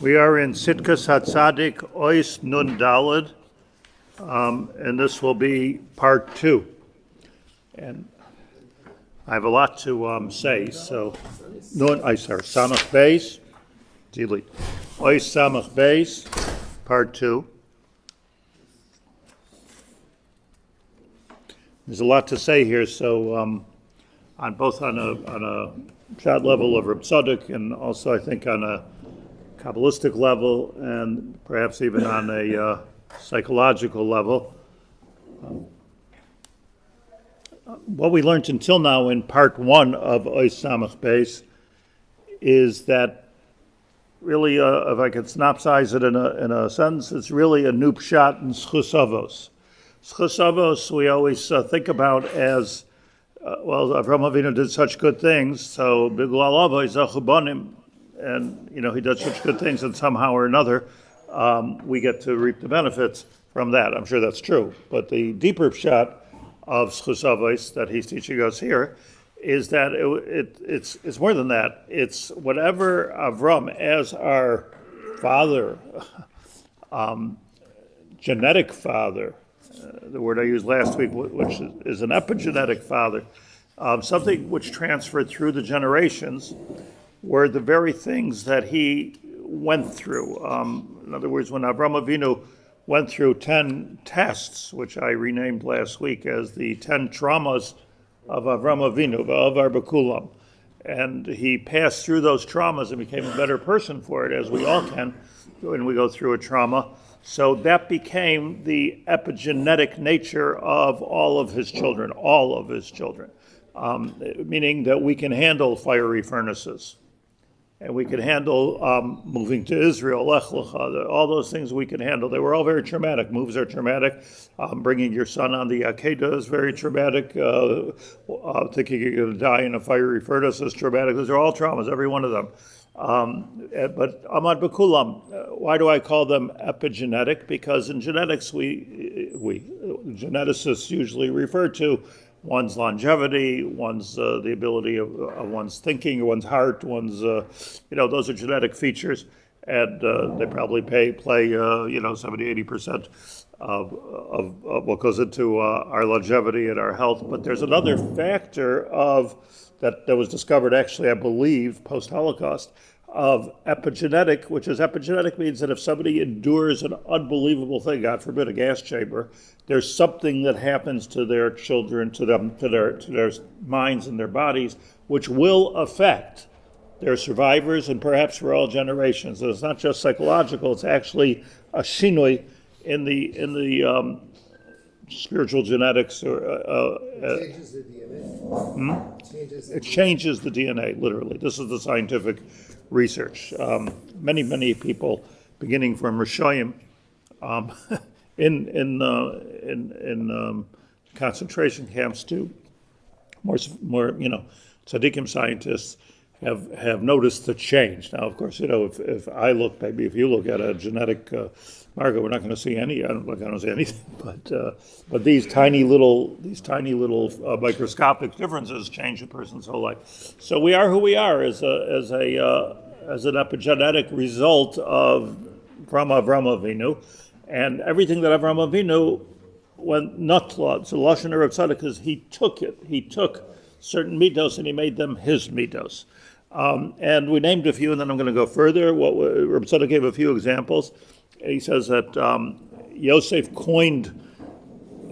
We are in Tzidkas Hatzadik, Ois Nun Daled, and this will be part 2. And I have a lot to say, so Nun Isar, Samach Beis, delete. Ois Samach Beis, part 2. There's a lot to say here, so on both on a shot level of Reb Tzadok and also I think on a Kabbalistic level and perhaps even on a psychological level. What we learned until now in part 1 of Ois Samach Beis is that really, if I could synopsize it in a sentence, it's really a new pshat in Zchus Avos. Zchus Avos we always think about as, well, Avraham Avinu did such good things, so Bigulal Avos Zachu Banim, and he does such good things, and somehow or another we get to reap the benefits from that. I'm sure that's true. But the deeper shot of Zchus Avos that he's teaching us here is that it's more than that. It's whatever Avraham, as our father, genetic father, the word I used last week, which is an epigenetic father, something which transferred through the generations, were the very things that he went through. In other words, when Avraham Avinu went through 10 tests, which I renamed last week as the 10 traumas of Avraham Avinu, V'avar B'kulam, and he passed through those traumas and became a better person for it, as we all can when we go through a trauma. So that became the epigenetic nature of all of his children, meaning that we can handle fiery furnaces. And we could handle moving to Israel, Lech Lecha, all those things we could handle. They were all very traumatic. Moves are traumatic. Bringing your son on the Akeda is very traumatic. Thinking you're going to die in a fiery furnace is traumatic. Those are all traumas, every one of them. But Amad B'Kulam, why do I call them epigenetic? Because in genetics, we geneticists usually refer to one's longevity, one's the ability of one's thinking, one's heart, one's those are genetic features, and they probably play 70-80% of what goes into our longevity and our health. But there's another factor of that was discovered actually, I believe, post-Holocaust, of epigenetic, which is epigenetic means that if somebody endures an unbelievable thing, God forbid, a gas chamber, there's something that happens to their children, to their minds and their bodies, which will affect their survivors and perhaps for all generations. So it's not just psychological; it's actually a shinui in the spiritual genetics. It changes the DNA. It changes the DNA, literally. This is the scientific research. Many people, beginning from Rishoyim, in concentration camps to more tzaddikim scientists have noticed the change. Now, of course, if I look, maybe if you look at a genetic marker, we're not going to see any. I don't see anything. But these tiny little microscopic differences change a person's whole life. So we are who we are as an epigenetic result from Avraham Avinu, and everything that Avraham Avinu went nutla. So Lashon Reb Tzadok is he took certain midos and he made them his midos. And we named a few, and then I'm going to go further. Reb Tzadok gave a few examples. He says that Yosef coined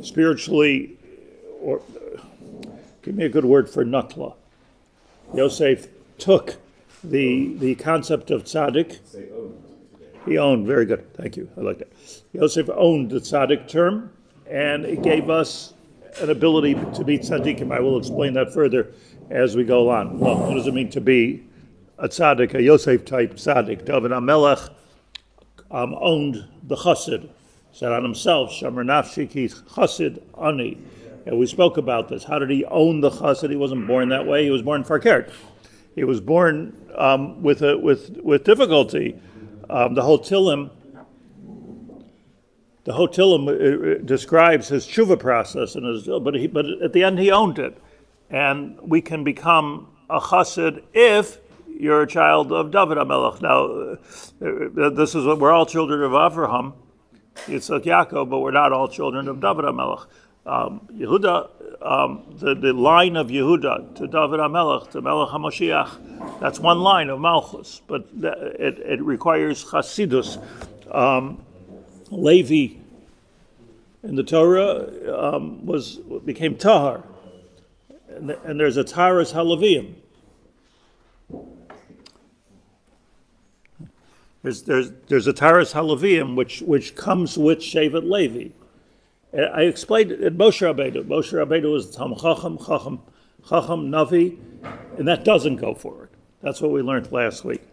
spiritually, or give me a good word for nutla. Yosef took the concept of tzaddik. He owned, very good, thank you, I like that. Yosef owned the tzaddik term, and it gave us an ability to be tzaddikim. I will explain that further as we go on. Well, what does it mean to be a tzaddik, a Yosef type tzaddik? David HaMelech owned the chassid, said on himself, Shamar Nafshi ki chassid ani. And we spoke about this. How did he own the chassid? He wasn't born that way. He was born farkert. He was born with difficulty. The whole Tillim describes his tshuva process, but at the end he owned it. And we can become a chassid if you're a child of David HaMelech. Now, this is what we're all children of Abraham, Yitzchak, Yaakov, but we're not all children of David HaMelech. Yehuda, the line of Yehuda to David HaMelech, to Melech HaMashiach, that's one line of Malchus, but it requires Chasidus. Levi in the Torah became Tahar, and there's a Taharas HaLeviim. There's a Taharas HaLeviim which comes with Shevet Levi. I explained it at Moshe Rabbeinu. Moshe Rabbeinu was Talmid Chacham, Navi, and that doesn't go forward. That's what we learned last week.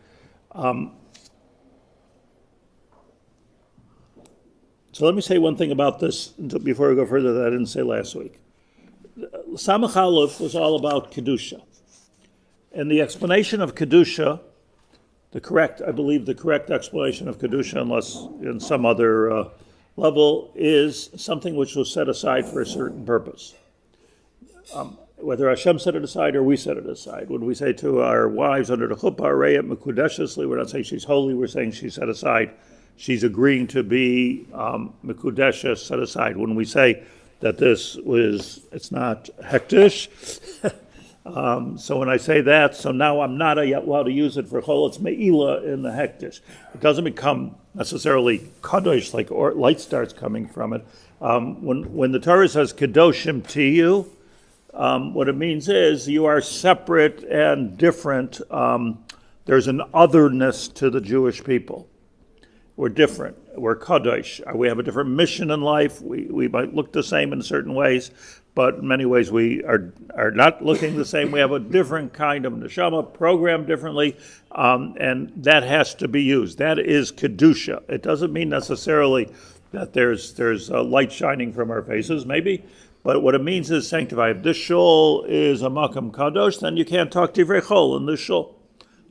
So let me say one thing about this before we go further that I didn't say last week. Samach Aleph was all about Kedusha. And the explanation of Kedusha, the correct explanation of Kedusha, unless in some other level, is something which was set aside for a certain purpose. Whether Hashem set it aside or we set it aside. When we say to our wives under the chuppah, Reyet Mekudeshesli, we're not saying she's holy, we're saying she's set aside. She's agreeing to be Mekudeshes, set aside. When we say that it's not hektish, so when I say that, so now I'm not allowed to use it for chol, it's me'ila in the hektish. It doesn't become necessarily kadosh, like light starts coming from it. When the Torah says kedoshim to you, what it means is you are separate and different. There's an otherness to the Jewish people. We're different. We're kadosh. We have a different mission in life. We might look the same in certain ways, but in many ways we are not looking the same. We have a different kind of neshama, programmed differently, and that has to be used. That is kedusha. It doesn't mean necessarily that there's light shining from our faces, maybe, but what it means is sanctify. If this shul is a makam kadosh, then you can't talk divrei chol in this shul.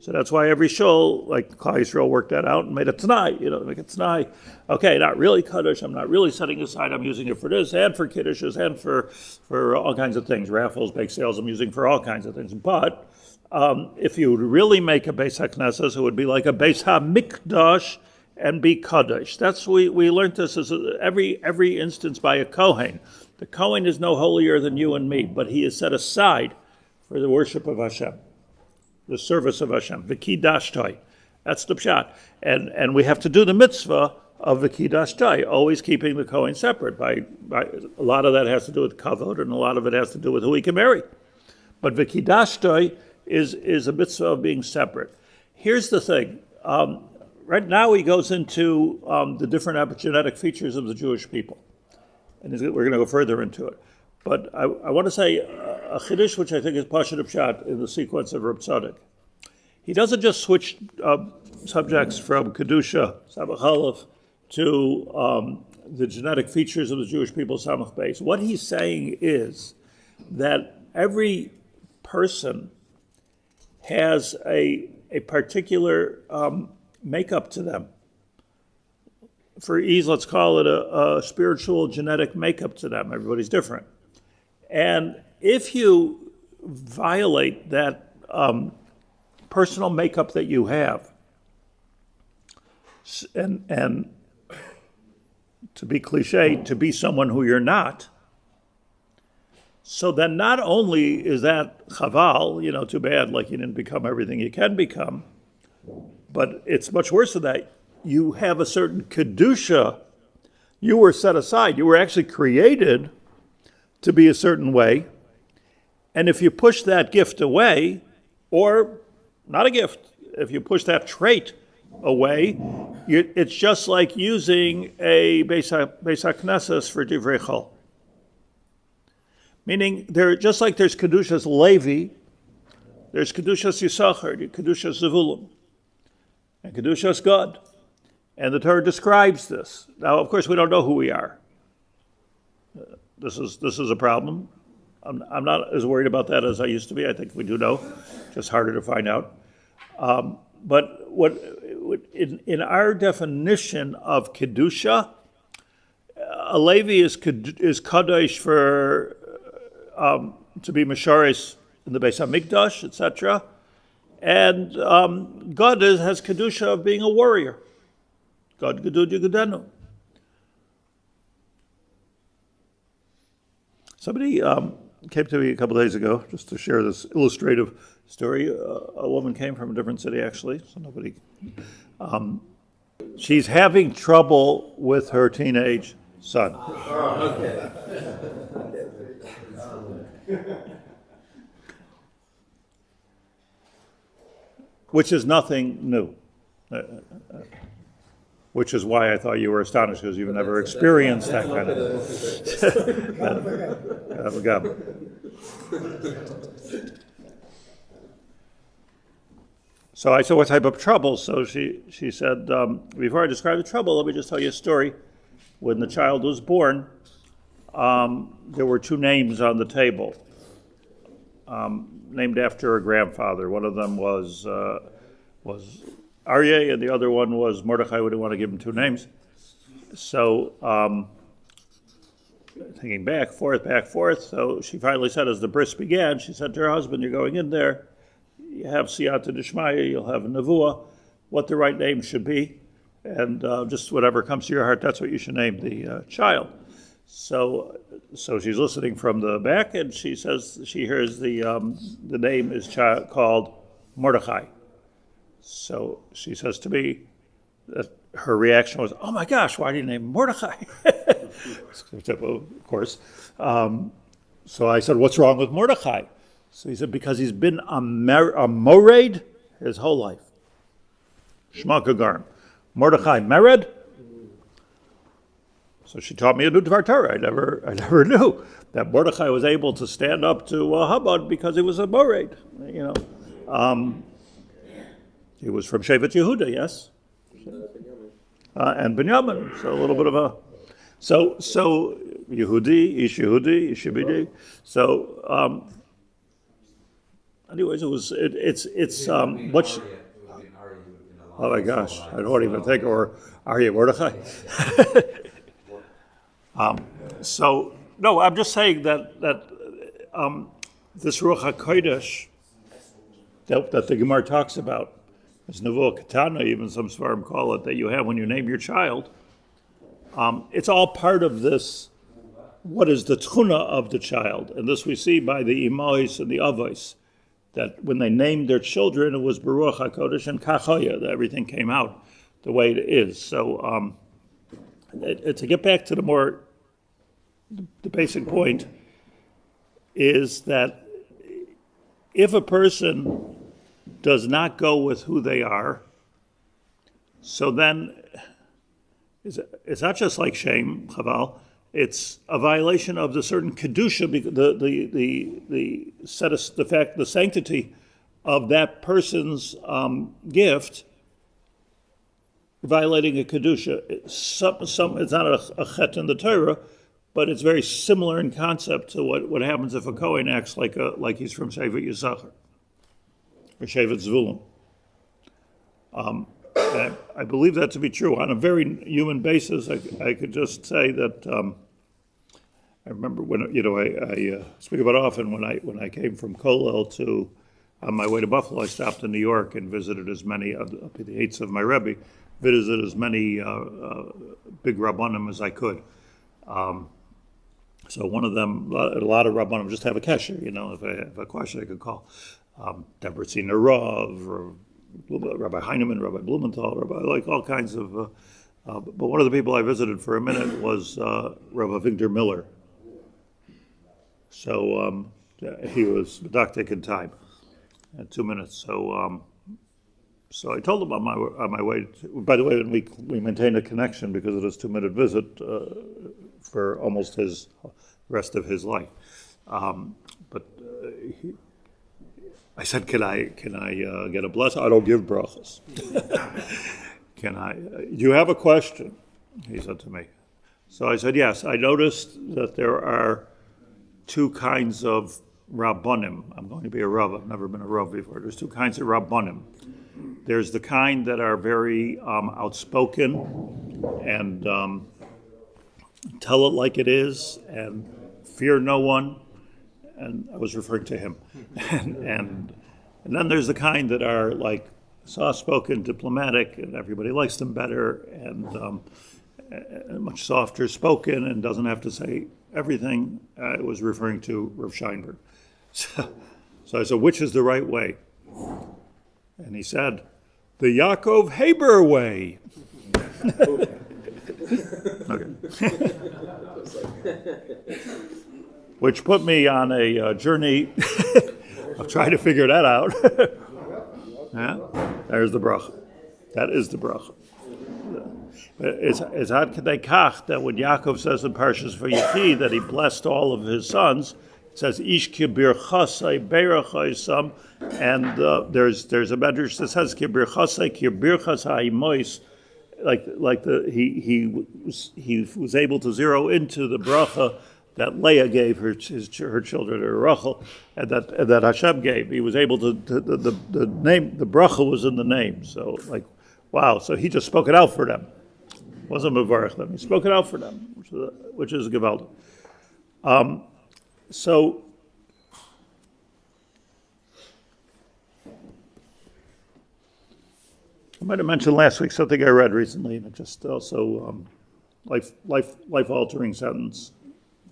So that's why every shul, like Klal Yisrael, worked that out and made a t'nai, make a t'nai. Okay, not really kaddish, I'm not really setting aside, I'm using it for this and for kiddushes and for all kinds of things, raffles, bake sales, I'm using for all kinds of things. But if you would really make a Beis HaKnesses, it would be like a Beis HaMikdash and be kaddish. That's we learned this as every instance by a Kohen. The Kohen is no holier than you and me, but he is set aside for the worship of Hashem. The service of Hashem, v'kidashtoi. That's the pshat. And we have to do the mitzvah of v'kidashtoi, always keeping the Kohen separate. By a lot of that has to do with kavod, and a lot of it has to do with who he can marry. But v'kidashtoi is a mitzvah of being separate. Here's the thing. Right now he goes into the different epigenetic features of the Jewish people. And we're going to go further into it. But I want to say a chiddush which I think is Pashat Pshat in the sequence of Reb Tzadok. He doesn't just switch subjects from Kedusha, Samach Aleph, to the genetic features of the Jewish people, Samach Beis. What he's saying is that every person has a particular makeup to them. For ease, let's call it a spiritual genetic makeup to them. Everybody's different. And if you violate that personal makeup that you have, and to be cliche, to be someone who you're not, so then not only is that chaval, too bad, like you didn't become everything you can become, but it's much worse than that. You have a certain kedusha. You were set aside. You were actually created to be a certain way. And if you push that gift away, or not a gift, if you push that trait away, it's just like using a Beis HaKnesses for divrei chol. Meaning, just like there's kedushas Levi, there's kedushas Yisachar, kedushas Zevulun, and kedushas Gad. And the Torah describes this. Now, of course, we don't know who we are. This is a problem. I'm not as worried about that as I used to be. I think we do know, just harder to find out. But in our definition of kedusha, a Levi is kadosh for to be misharis in the Beis Hamikdash, etc. And God has kedusha of being a warrior. God gedud yegudenu. Somebody came to me a couple days ago just to share this illustrative story. A woman came from a different city, actually, so nobody. She's having trouble with her teenage son. Which is nothing new. Which is why I thought you were astonished, because you've never experienced that kind of. So I said, what type of trouble? So she said, before I describe the trouble, let me just tell you a story. When the child was born, there were two names on the table, named after a grandfather. One of them was Aryeh, and the other one was Mordechai. We didn't want to give him two names. So, thinking back, forth. So she finally said, as the bris began, she said to her husband, you're going in there, you have siyata d'shmaya, you'll have a nevuah, what the right name should be, and just whatever comes to your heart, that's what you should name the child. So she's listening from the back, and she says, she hears the name is called Mordechai. So she says to me that her reaction was, oh my gosh, why do you name him Mordechai? Of course. So I said, what's wrong with Mordechai? So he said, because he's been a mored his whole life. Shema Gagarim. Mordechai mered. So she taught me a new Dvar Torah. I never knew that Mordechai was able to stand up to Habad because he was a mored. He was from Shevet Yehuda, yes, and Binyamin. So a little bit of a so Yehudi, Ish Yehudi, Ish Yebidi. So anyways, it's what. Oh my gosh, I don't even think, or Aryeh Mordechai. So no, I'm just saying that this Ruach HaKodesh that the Gemara talks about. As Nevuah Katana, even some Svarim call it, that you have when you name your child. It's all part of this, what is the tchuna of the child. And this we see by the Imais and the Avos, that when they named their children, it was Baruch HaKodesh and Kachoya, that everything came out the way it is. So to get back to the basic point, is that if a person does not go with who they are, so then it's not just like shame, chaval, it's a violation of the certain kedusha, the sanctity of that person's gift, violating a kedusha. It's not a chet in the Torah, but it's very similar in concept to what happens if a Kohen acts like he's from Shevet Yisachar or Shevet Zvulun. I believe that to be true. On a very human basis, I could just say that I remember when I speak about often when I came from Kollel to on my way to Buffalo, I stopped in New York and visited as many up at the eights of my Rebbe, visited as many big Rabbanim as I could. So one of them, a lot of Rabbanim just have a kesher. If I have a question, I could call Debretziner Rav, or Rabbi Heinemann, Rabbi Blumenthal, like all kinds of. But one of the people I visited for a minute was Rabbi Victor Miller. So he was didactic in time, at 2 minutes. So I told him on my way. By the way, we maintained a connection because of this 2-minute visit for almost his rest of his life. But I said, "Can I get a blessing? I don't give brachas. Can I? You have a question?" He said to me. So I said, "Yes." I noticed that there are 2 kinds of rabbanim. I'm going to be a rav. I've never been a rav before. There's 2 kinds of rabbanim. There's the kind that are very outspoken and tell it like it is and fear no one. And I was referring to him. and And then there's the kind that are like soft-spoken, diplomatic, and everybody likes them better, and much softer spoken, and doesn't have to say everything. I was referring to Rav Scheinberg. So I said, which is the right way? And he said, the Yaacov Haber way. Okay. Which put me on a journey of trying to figure that out. Yeah, there's the bracha. That is the bracha. It's ad kedei kach that when Yaakov says in Parshas Vayechi that he blessed all of his sons, it says ish kibirchasei beirachosam, and there's a medrash that says kibirchasei kibirchasei mois, he was able to zero into the bracha that Leah gave her children, or Rachel, and that Hashem gave. He was able to the name, the bracha was in the name. So wow. So he just spoke it out for them. Wasn't mevarech them. He spoke it out for them, which is gewaldig. So I might have mentioned last week something I read recently, and it just also life-altering sentence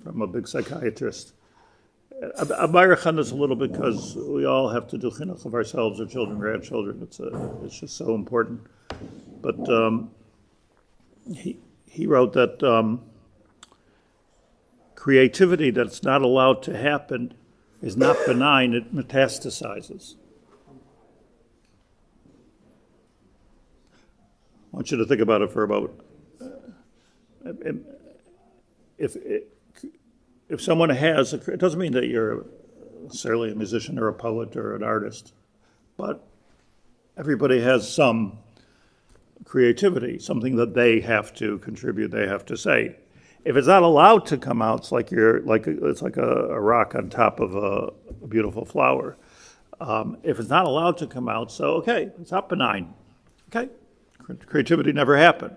from a big psychiatrist. I'm on this a little bit because we all have to do chinuch of ourselves, our children, grandchildren. It's just so important. But he wrote that creativity that's not allowed to happen is not benign; it metastasizes. I want you to think about it for about. If someone has, it doesn't mean that you're necessarily a musician or a poet or an artist, but everybody has some creativity, something that they have to contribute, they have to say. If it's not allowed to come out, it's like it's like a rock on top of a beautiful flower. If it's not allowed to come out, so okay, it's not benign. Okay, creativity never happened.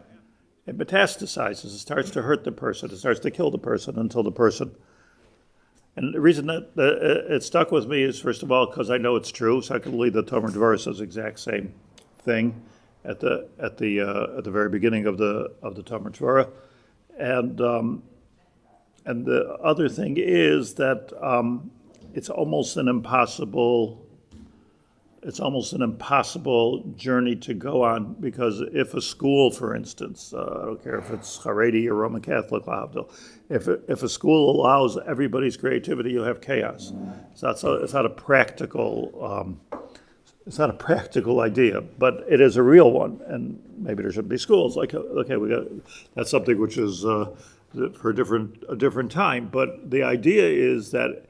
It metastasizes. It starts to hurt the person. It starts to kill the person until the person. And the reason that it stuck with me is, first of all, because I know it's true. Secondly, the Tomer Dvar says the exact same thing at the very beginning of the Tomer Dvar. And the other thing is that it's almost an impossible journey to go on, because if a school, for instance, I don't care if it's Haredi or Roman Catholic, if a school allows everybody's creativity, you'll have chaos. So it's not a practical idea, but it is a real one, and maybe there should be schools. That's something which is for a different time. But the idea is that.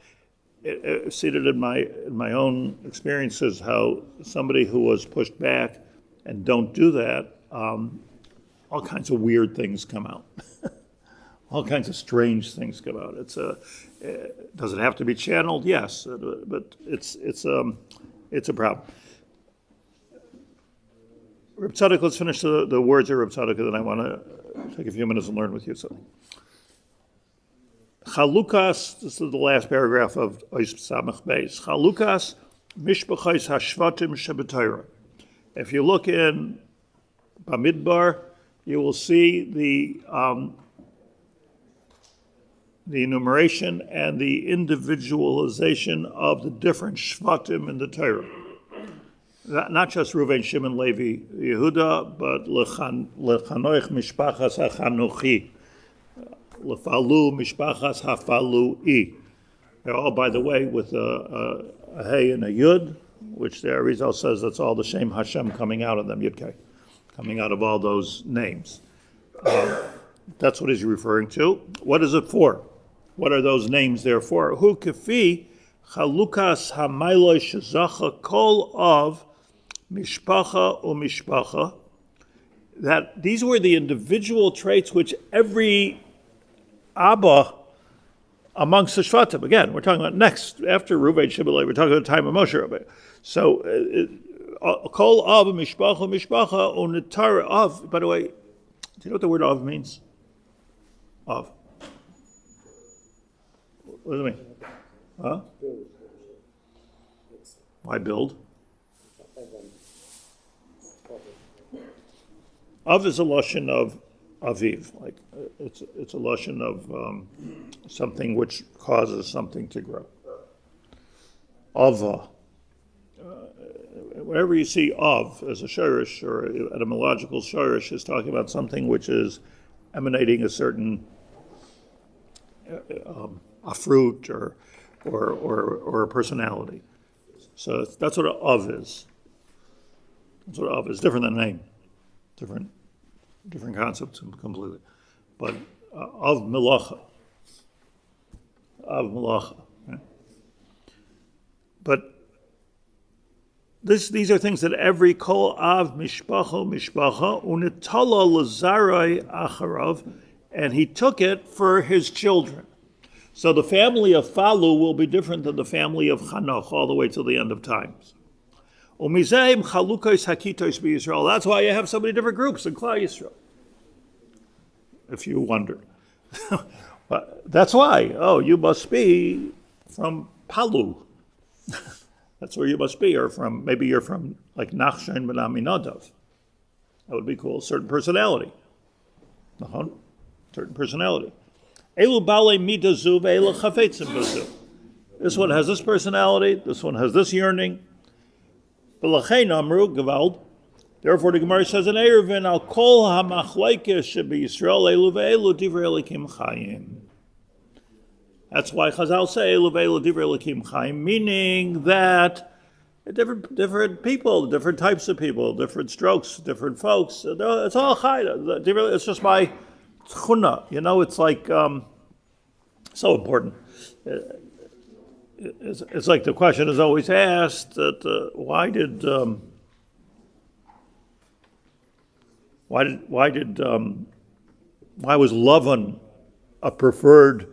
Seated in my own experiences, how somebody who was pushed back and don't do that, all kinds of weird things come out, all kinds of strange things come out. Does it have to be channeled? Yes, but it's a problem. Reb Tzadok, let's finish the words of Reb Tzadok, and then I want to take a few minutes and learn with you something. Chalukas, this is the last paragraph of Ois Samach Beis. Chalukas mishpachos hashvatim shebetayra. If you look in Bamidbar, you will see the enumeration and the individualization of the different shvatim in the Torah. Not just Reuven, Shimon, Levi, Yehuda, but lechanoich mishpachas hachanuchi. Lefalu mishpachas hafalu. They're all, by the way, with a hey and a yud, which the Arizal says that's all the Shem Hashem coming out of them, Yudke, coming out of all those names. That's what he's referring to. What is it for? What are those names there for? Hu kefi chalukas hamayloi shezacha kol of mishpacha u mishpacha. That these were the individual traits which every Abba amongst the Shvatim. Again, we're talking about next, after Reuven, Shimon, we're talking about the time of Moshe Rabbeinu. So, Kol Av, Mishpacha, Unitara Av. By the way, do you know what the word Av means? Av. What does it mean? Huh? Why build? Av is a lashon of aviv, like it's a lashon of something which causes something to grow. Ava. Whenever you see av as a shirish or etymological shirish, is talking about something which is emanating a certain a fruit or a personality. So that's what av is. That's what av is. Different than name. Different concepts completely. But av melacha. Av melacha. Right? But these are things that every kol av mishpacha unitala lazarai acharav, and he took it for his children. So the family of Falu will be different than the family of Chanoch all the way till the end of times. Umizeim chalukos hakitos b'Yisrael. That's why you have so many different groups in Klal Yisrael. If you wondered, that's why. Oh, you must be from Palu. That's where you must be, or from, maybe you're from like Nachshon ben Aminadav. That would be cool. Certain personality. Certain personality. Elu bale midazu ve'elu chafetzim bazu. This one has this personality. This one has this yearning. V'lachein amru gevald. Therefore, the Gemara says in Eruvin al kol hamachleikes shebiyisrael elu ve'elu divrei elikim chayim. That's why Chazal say elu ve'elu divrei elikim chayim, meaning that different people, different types of people, different strokes, different folks. It's all chayim. It's just my tchuna. You know, it's like so important. It's like the question is always asked that why was Lavan a preferred,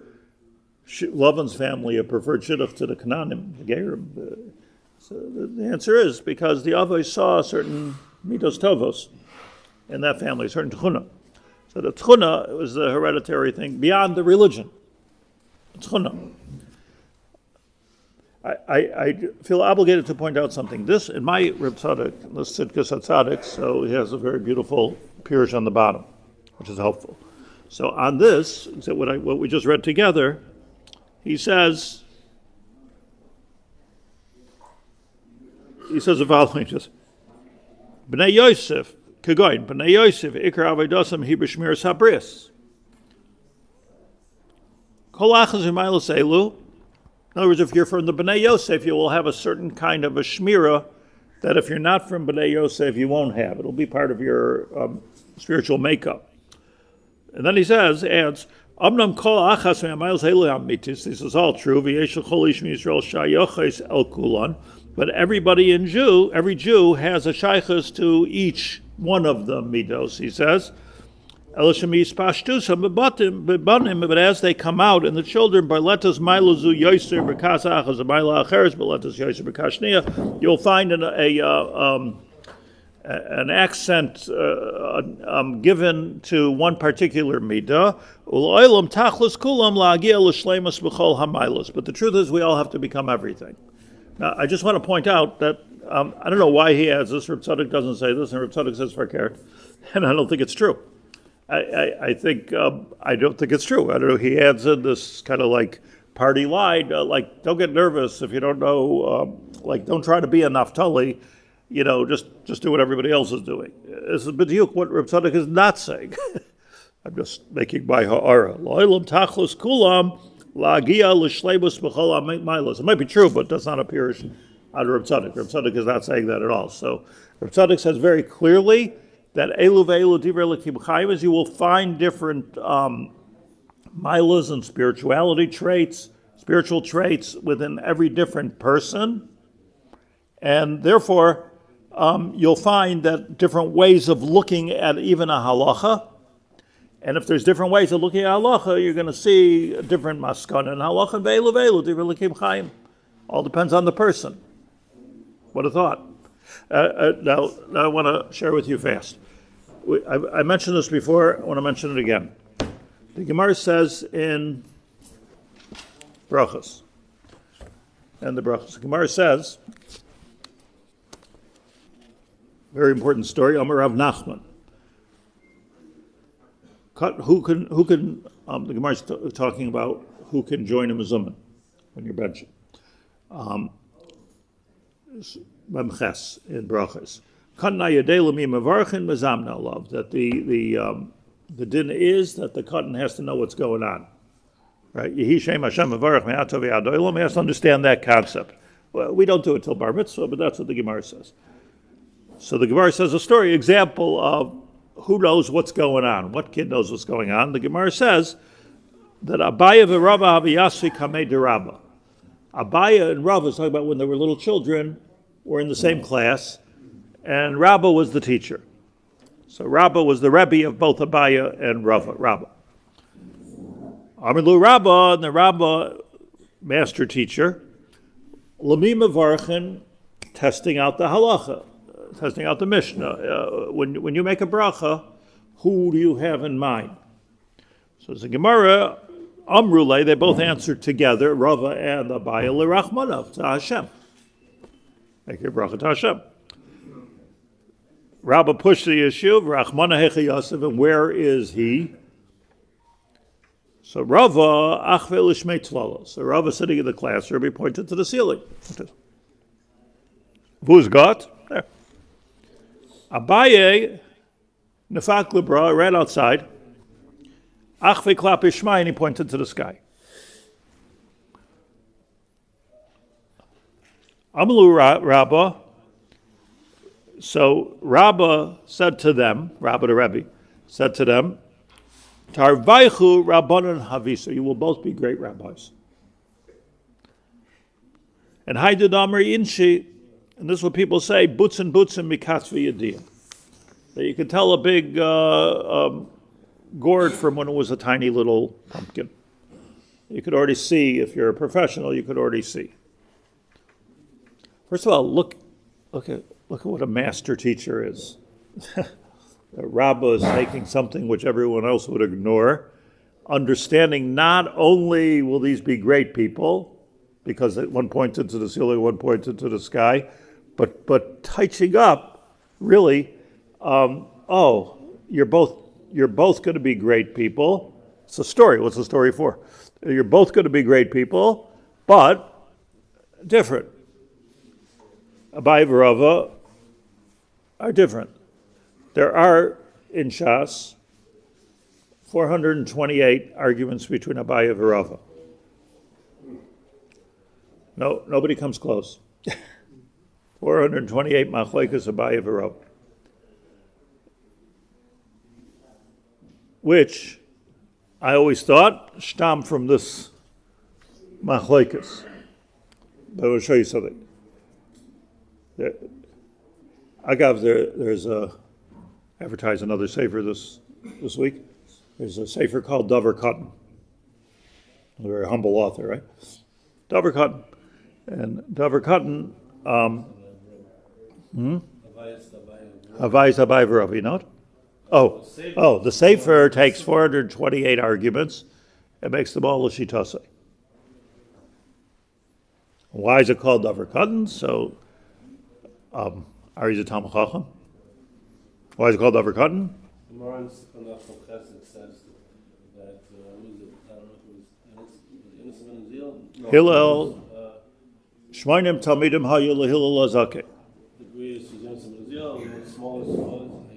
Lavan's family a preferred shidduch to the Canaanim, the Gerim? So the answer is because the Avos saw certain mitos tovos in that family, certain tchuna. So the tchuna was the hereditary thing beyond the religion. Tchuna. I feel obligated to point out something. This, in my Reb Tzadok, this Tzidkas Hatzadik, so he has a very beautiful pirush on the bottom, which is helpful. So on this, so what we just read together, he says the following, just, B'nai Yosef, Kagoin, B'nai Yosef, Ikar Avaydosam, He B'Shmir Sabris. Kol Achaz Umaylos Elu. In other words, if you're from the B'nai Yosef, you will have a certain kind of a shmira that if you're not from B'nai Yosef, you won't have. It'll be part of your spiritual makeup. And then he adds, Amnam kol achas me'amayos helu hamitis. This is all true. V'yeshel chol ish miYisrael shayoches el kulan. But every Jew has a shaychus to each one of the midos. He says, but as they come out, and the children, you'll find an accent given to one particular midah. But the truth is, we all have to become everything. Now, I just want to point out that I don't know why he adds this. Reb Tzadok doesn't say this, and Reb Tzadok says fakert, and I don't think it's true. I think I don't think it's true. I don't know. He adds in this kind of like party line, like don't get nervous if you don't know. Like don't try to be a Naphtali. You know, just do what everybody else is doing. This is b'diuk what Reb Tzadok is not saying. I'm just making my ha'ara. Lo'ilam tachlos kulam la'agia l'shleibus b'chol ha'maylos. It might be true, but that's not a pirush out of Reb Tzadok. Reb Tzadok is not saying that at all. So Reb Tzadok says very clearly that elu ve'elu divrei elikim chayim is you will find different milas and spirituality traits, spiritual traits within every different person, and therefore you'll find that different ways of looking at even a halacha, and if there's different ways of looking at halacha, you're going to see a different maskana and halacha ve'elu ve'elu divrei elikim chayim. All depends on the person. What a thought. Now I want to share with you fast. I mentioned this before. I want to mention it again. The Gemara says in Brachos, and the Brachos, the Gemara says, very important story, Amar Rav Nachman. who can the Gemara is talking about who can join a mezuzah when you're benching. Memches in brachas. That the din is that the katan has to know what's going on. Right? He has to understand that concept. Well, we don't do it till bar mitzvah, but that's what the Gemara says. So the Gemara says a story, example of who knows what's going on. What kid knows what's going on? The Gemara says that Abaya v'Rava haviyasvi kamei derabba. Abaya and Rava is talking about when they were little children, were in the same class, and Rabba was the teacher. So Rabba was the Rebbe of both Abaya and Rabba. Amilu Rabba, and the Rabba master teacher, Lamim Avarchin, testing out the halacha, testing out the Mishnah. When you make a bracha, who do you have in mind? So it's a Gemara, Amrulay, they both answered together, Rava and Abaya, L'rachmanav, to Hashem. Make your bracha to Hashem. Rabba pushed the issue, Rachmana Hecha Yosef, and where is he? So Rava, Achvel Ishmei Tzlalo. So Rava sitting in the classroom, he pointed to the ceiling. Who's got? There. Abaye, Nefak Libra, ran outside. Achve Klap Ishmai, and he pointed to the sky. Amalu Rabba. So Rabba said to them, Rabba the Rebbe, said to them, Tarvaichu Rabbanan Havisa, you will both be great rabbis. And Haidud Amri Inshi, and this is what people say, Butzin Mikatvi Yadiyah. That you could tell a big gourd from when it was a tiny little pumpkin. You could already see, if you're a professional, you could already see. First of all, look at what a master teacher is. Rabba is making something which everyone else would ignore, understanding not only will these be great people, because one pointed to the ceiling, one pointed to the sky, but touching up, really, you're both going to be great people. It's a story. What's the story for? You're both going to be great people, but different. Abai and Rava are different. There are, in Shas, 428 arguments between Abai and Rava. No, nobody comes close. 428 machlekes Abai and Rava. Which I always thought stem from this machlekes. But I will show you something. There's advertise another sefer this week. There's a sefer called Dover Cotton. A very humble author, right? Dover Cotton. And Dover Cotton, Havayis Abai V'Rav, you know it? Oh, the sefer takes 428 arguments and makes them all a shitase. Why is it called Dover Cotton? So, Ari's a Talmud Chacham. Why is it called Dover Cotton? says that Hillel Shmoinim Talmidim Hayu LeHillel Azakeh. The greatest is innocent Brazil, the smallest.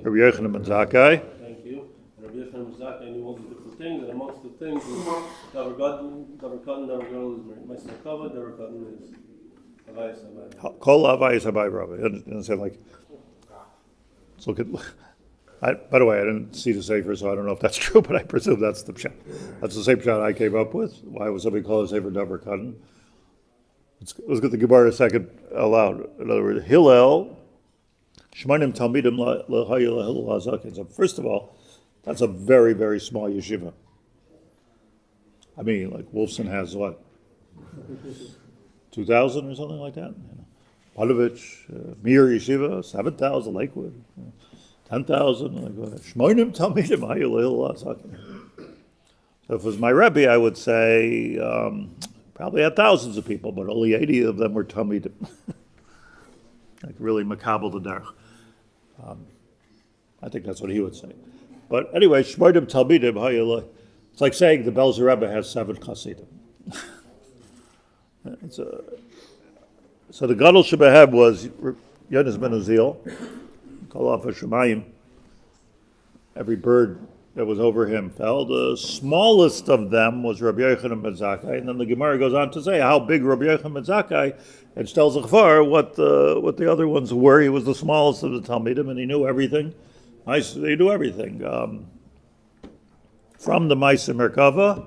Rabbi Yochanan ben Zakkai. Thank you. Rabbi Yochanan ben Zakkai knew all the different things, and amongst the things is Dover Cotton, Dover is Ma'aseh Dover Cotton is Havayis Abai. Kol Havayis Abai Rabbi. It doesn't say like. Let's look at. By the way, I didn't see the sefer, so I don't know if that's true, but I presume that's the pshat. That's the same pshat I came up with. Why would somebody call a sefer Dover Cotton? Let's get the Gemara a second aloud. In other words, Hillel, Shmonim Talmidim L'Hayu LeHillel Hazakin. So first of all, that's a very, very small yeshiva. I mean, like Wolfson has what? 2,000 or something like that? Palovich, Meir Yeshiva, 7,000, Lakewood, 10,000. Shmonim Talmidim L'Hayu LeHillel Hazakin. So if it was my Rebbe, I would say probably had thousands of people, but only 80 of them were Talmidim. Like really makabel the derech. I think that's what he would say. But anyway, Shmoidim Talmidim Hayaloi. It's like saying the Belzer Rebbe has 7 Chassidim. So the Gadol Shebehem was Yonis ben Uziel, Kol Afa Shemayim. Every bird that was over him fell. The smallest of them was Rabbi Yochanan ben Zakkai, and then the Gemara goes on to say how big Rabbi Yochanan ben Zakkai, and tells Zachvar what the other ones were. He was the smallest of the Talmidim, and he knew everything. He knew everything. From the Ma'aseh Merkava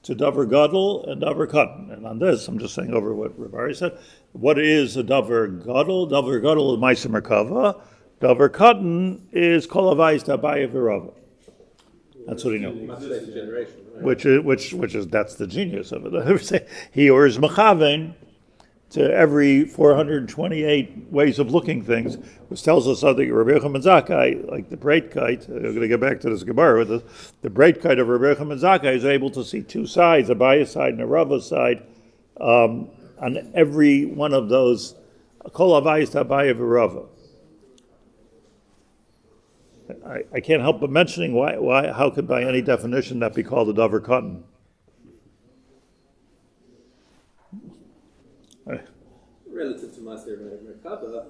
to Davar Gadol and Davar Katan. And on this, I'm just saying over what Rabbi said. What is a Davar Gadol? Davar Gadol is Ma'aseh Merkava. Davar Katan is Kol Havayis D'Abaya V'Rava. That's what he knew. Which is that's the genius of it. He or his Mechaven to every 428 ways of looking things, which tells us something. Rabbi Yochanan ben Zakkai, like the Breitkite, we're going to get back to this Gemara, the Breitkite of Rabbi Yochanan ben Zakkai is able to see 2 sides, a Abaya side and a Rava side, on every one of those, Kol Havayis D'Abaya V'Rava. I can't help but mentioning why how could by any definition that be called a Davar Katan? Relative to Master Merkava.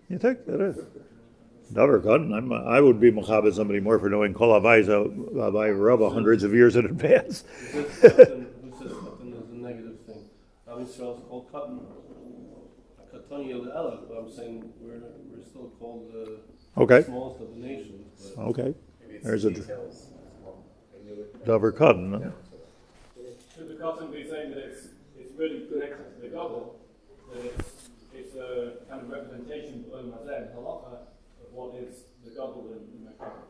You think it is? Davar Katan. I would be Mechabed somebody more for knowing Kol Havayis D'Abaya V'Rava hundreds of years in advance. Who says Katan is a negative thing? Am Yisrael is called Katan. Katani Ela, but I'm saying we're still called the smallest of the nations. Okay. There's a Davar Katan. Should the Katan be saying that it's really connected to the Gadol, that it's a kind of representation of Mazeh, halacha, of what is the Gadol and the Mekabel,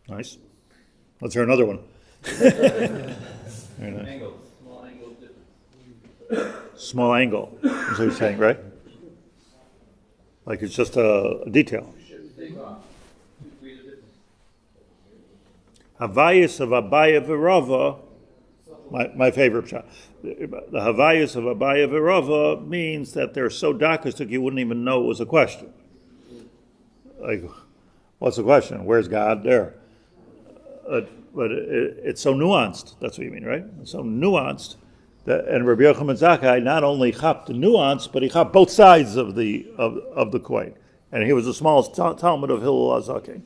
Nice. Let's hear another one. Small angle. That's what you're saying, right? Like it's just a detail. Havayis of Abaya V'Rava, my favorite shot. The Havayis of Abaya V'Rava means that they're so dakistic you wouldn't even know it was a question. Like, what's the question? Where's God? There. But it's so nuanced. That's what you mean, right? It's so nuanced. And Rabbi Yochanan ben Zakkai not only chapped the nuance, but he chapped both sides of the coin. And he was the smallest Talmud of Hillel HaZaken.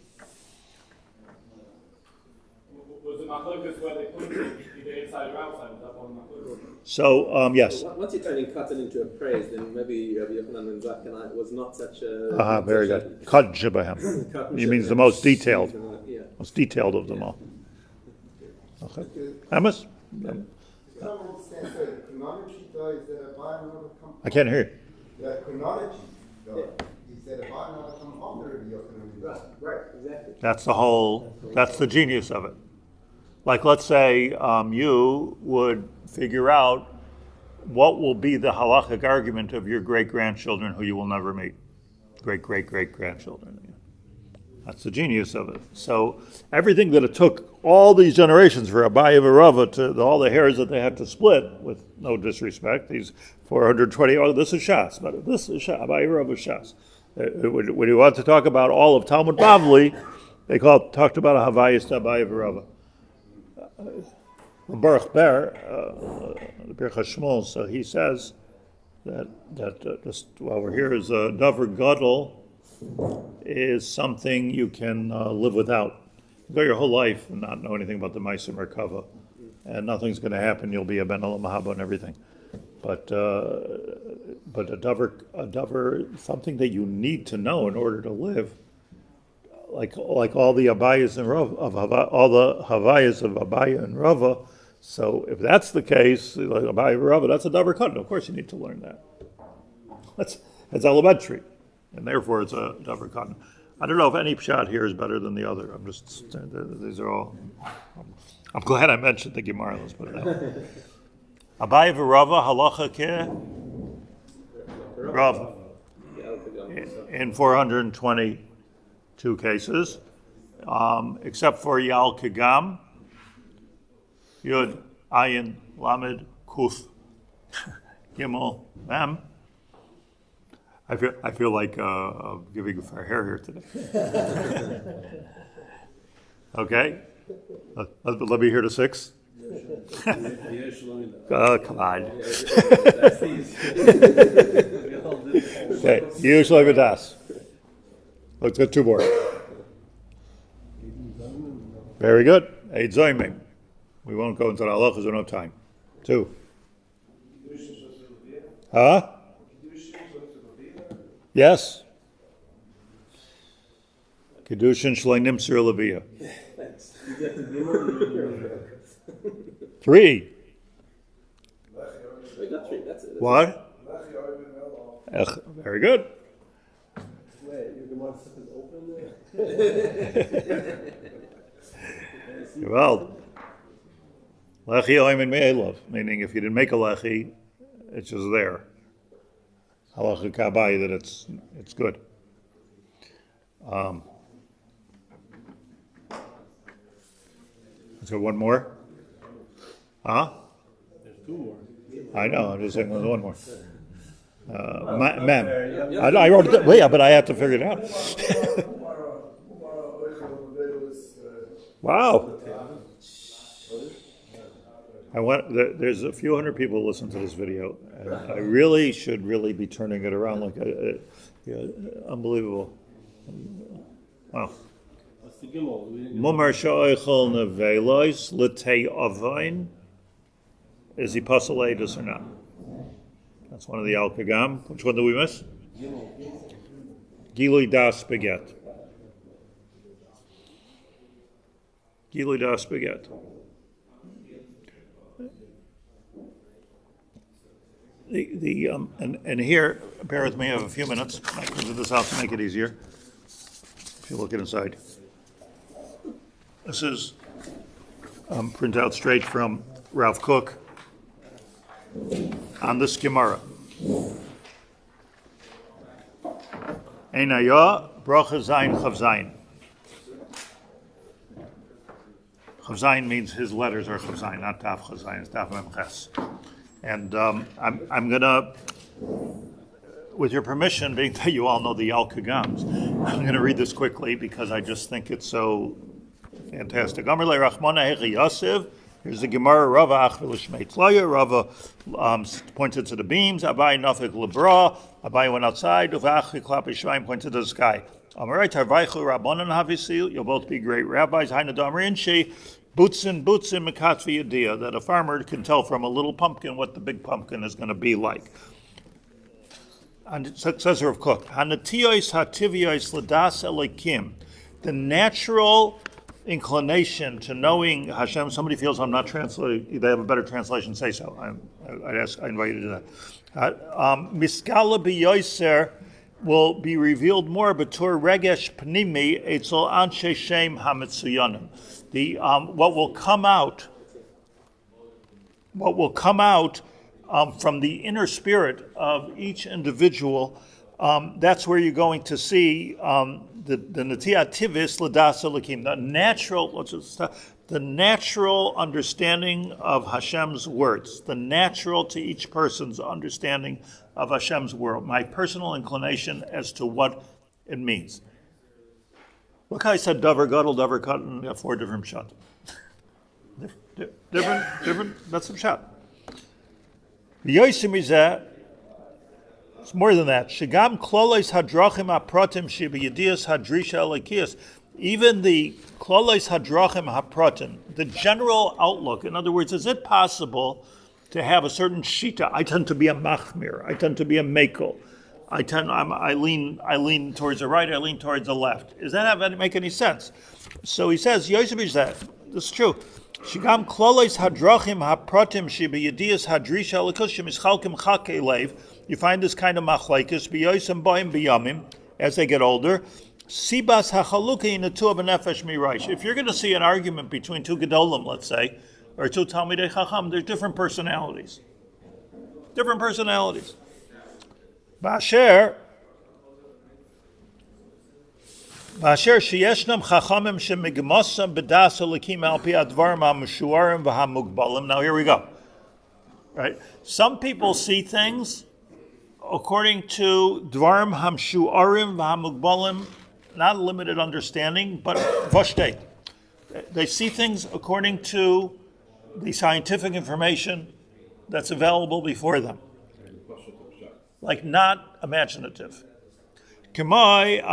Was it machlokas where they put it either inside or outside? Was that one machlokas? So, yes. Once you're turning Katan into a praise, then maybe Rabbi Yochanan ben Zakkai was not such a... Very good. Katan Shebehem. He means the most detailed. Most detailed of them all. Okay. Amos? I can't hear you. The chronology, though, is that a Bible come after Rabbi Yochanan ben Zakkai. Right, exactly. That's the genius of it. Like, let's say you would figure out what will be the halachic argument of your great-grandchildren who you will never meet. Great-great-great-grandchildren. That's the genius of it. So everything that it took all these generations for Abaya V'Rava to all the hairs that they had to split, with no disrespect, these 420, this is Shas, but this is Shas, Abaya V'Rava Shas. When you want to talk about all of Talmud Bavli, they talked about a Havayis Abaya V'Rava. Baruch Ber, the Birch HaShmol, so he says that just while we're here is Davar Gadol is something you can live without. You go your whole life and not know anything about the Ma'aseh Merkava, and nothing's going to happen. You'll be a Ben Elam Mahaba and everything. But a davar, something that you need to know in order to live, like all the Abayas and Rava, all the Havayas of Abaya and Rava. So if that's the case, like Abaya and Rava, that's a davar katan. Of course, you need to learn that. That's elementary. And therefore, it's a davar katan. I don't know if any pshat here is better than the other. These are all. I'm glad I mentioned the Gemara. Let's put it out. Abaya v'Rava halacha ke Rava in 422 cases, except for Yal Kegam, Yud Ayin Lamed Kuf Gimel Mem. I feel like I'm giving fair hair here today. Okay, let me hear the 6. Come on. Okay, usually with us. Let's get 2 more. Very good. Eid Zoimim. We won't go into the halachas, we don't have time. 2. Huh? Yes. Kedushin shloi nimser levia. 3. We got 3, that's it. What? Very good. Wait, your Gemara stuff is open there? Well, lechi oimin me'elov, meaning if you didn't make a lechi, it's just there. Halacha kabai that it's good. Let's go one more. Huh? There's 2 more. I know. I'm just saying there's one more. Ma'am. I wrote it. Well, yeah, but I have to figure it out. Wow. There's a few hundred people who listen to this video, and I really should be turning it around like unbelievable. Wow. What's the Gimel? Mumar sha'oichel nevelois l'tei avain. Is he pasaladus or not? That's one of the Al-Kagam. Which one do we miss? Gilui das beget. Gilui das beget. And here, bear with me, I have a few minutes. I can do this out to make it easier. If you look inside. This is printout straight from Ralph Cook on this Gemara. Einaya bracha zayin chav zayin. Chav zayin means his letters are chav zayin, not taf chav zayin. It's taf mem ches. And I'm gonna, with your permission, being that you all know the Al-Kagams, I'm gonna read this quickly because I just think it's so fantastic. Amar le Rachmana hechi Yosef. Here's the Gemara. Rava achvel l'shmei tlaya. Rava pointed to the beams. Abai nafik lebra. Abai went outside. Uvachli klapi shvaim pointed to the sky. Amaray tarvaychu rabbanan havisil. You'll both be great rabbis. Haina damrin she. Butzin mekatvi yadia. That a farmer can tell from a little pumpkin what the big pumpkin is going to be like. And it says Rav Cook. Hanatiyos hativiyos ladas elikim. The natural inclination to knowing Hashem. Somebody feels I'm not translating. They have a better translation. Say so. I invite you to do that. Miskala biyoser will be revealed more. Betur regesh pnimi etzel anshe shem hamitzuyanim. The what will come out from the inner spirit of each individual. That's where you're going to see the natiyat tivis l'das elikim, the natural understanding of Hashem's words, the natural to each person's understanding of Hashem's word, my personal inclination as to what it means. Look how I said davar gadol, davar katan, got 4 different pshat. Different, that's a pshat. Yosim is that. It's more than that. Shigam klolos hadrachim hapratim shebiyadias hadrisha elikias. Even the klolos hadrachim hapratim, the general outlook. In other words, is it possible to have a certain shita? I tend to be a machmir. I tend to be a mekel. I lean towards the right. I lean towards the left. Does that make any sense? So he says, Yosef is that. This is true. Shigam klolos hadrachim hapratim shebiyadias hadrisha elikias shemischalkim chake leyv. You find this kind of machlekes b'yosim b'yim b'yamim as they get older. Sibas hachaluka inatu b'nefesh miraish. If you're going to see an argument between 2 gedolim, let's say, or 2 talmidei chacham, there's different personalities. Ba'asher sheyeshnam chachamim shemigmasam b'das elikim al pi advarim ha'mishuarim v'hamugbalim. Now here we go. Right? Some people see things according to Dvarim Hamshuarim V'Hamugbalim, not limited understanding, but Vashtei. They see things according to the scientific information that's available before them. Like not imaginative. Science.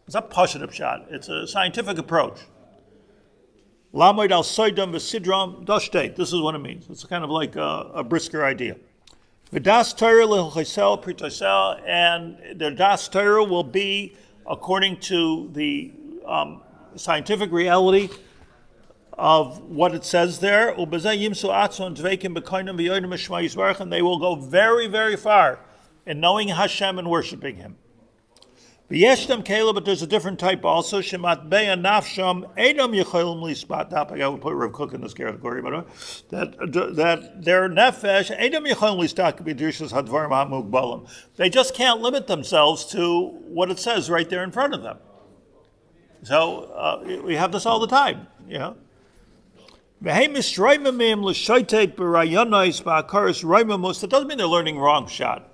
It's not Pashadim Shot, it's a scientific approach. Lamoid al Soidam V'Sidram Doshtet. This is what it means. It's kind of like a brisker idea. V'das Torah l'chosel pritosel, and the das Torah will be according to the scientific reality of what it says there. And they will go very, very far in knowing Hashem and worshiping Him. But there's a different type also. I would put Rav Cook in this category, but that their nefesh they just can't limit themselves to what it says right there in front of them. So we have this all the time, you know. That doesn't mean they're learning wrong shot.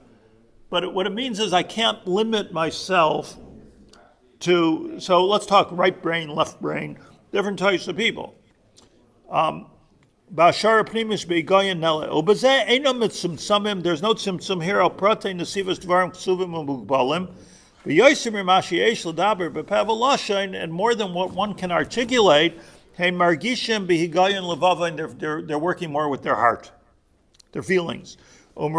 But what it means is I can't limit myself to, so let's talk right brain, left brain, different types of people. There's no tzimtzum here, and more than what one can articulate, they're working more with their heart, their feelings. Which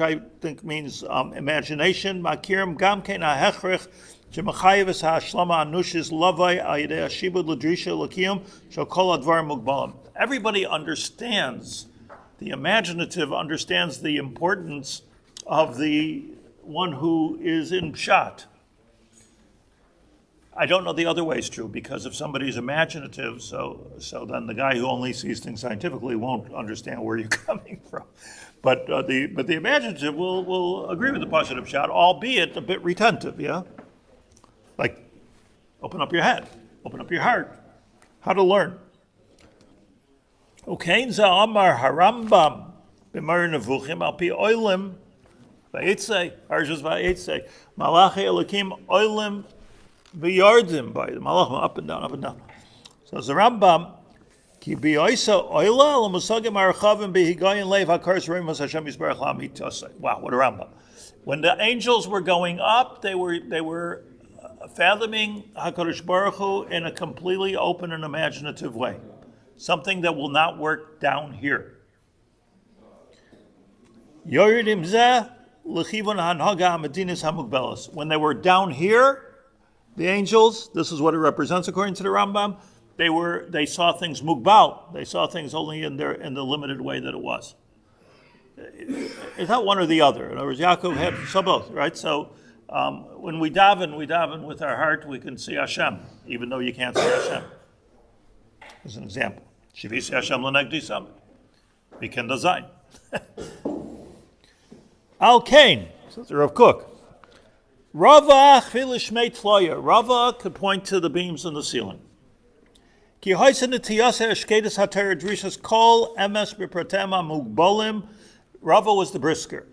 I think means imagination. Everybody understands, the imaginative understands the importance of the one who is in pshat. I don't know the other way is true, because if somebody's imaginative, so then the guy who only sees things scientifically won't understand where you're coming from. But the imaginative will agree with the positive shot, albeit a bit retentive, yeah? Like, open up your head, open up your heart. How to learn. Ukein za amar harambam b'mar nevuchim al pi oilim v'yitzei, Harshas v'yitzei, malachi elokim oilim v'yardim, by the malachim, up and down, up and down. So the Rambam, ki bi'oisa oila al musagim archavim bihigayin leyv hakaras reimus Hashem yisbarach la'amitasei. Wow, what a Rambam. When the angels were going up, they were fathoming HaKadosh Baruch Hu in a completely open and imaginative way. Something that will not work down here. Yoridim zeh l'chivon hanhaga ha'medinas hamugbelas. When they were down here, the angels, this is what it represents according to the Rambam, they saw things mugbal. They saw things only in the limited way that it was. It's not one or the other. In other words, Yaakov had so both, right? So when we daven with our heart, we can see Hashem, even though you can't see Hashem. As an example. Shivisi Hashem l'negdi sam. We can design. Al-Kain, says Rav Cook. Rava could point to the beams in the ceiling. Rava was the brisker,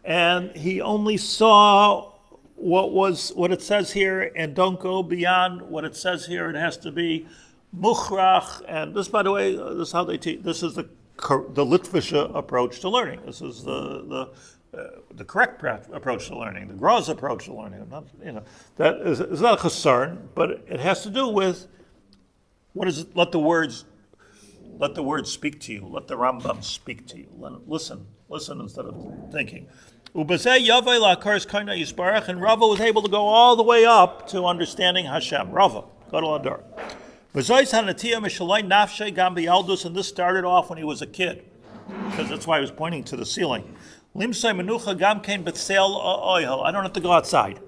and he only saw what it says here, and don't go beyond what it says here. It has to be mukhrach, and this, by the way, this is how they teach. This is the Litvische approach to learning. This is the correct approach to learning, the Groz approach to learning. That is not a chasarn, but it has to do with what is it? Let the words speak to you. Let the Rambam speak to you. Listen instead of thinking. And Rava was able to go all the way up to understanding Hashem. Rava, Gadol Hador. And this started off when he was a kid, because that's why he was pointing to the ceiling. I don't have to go outside.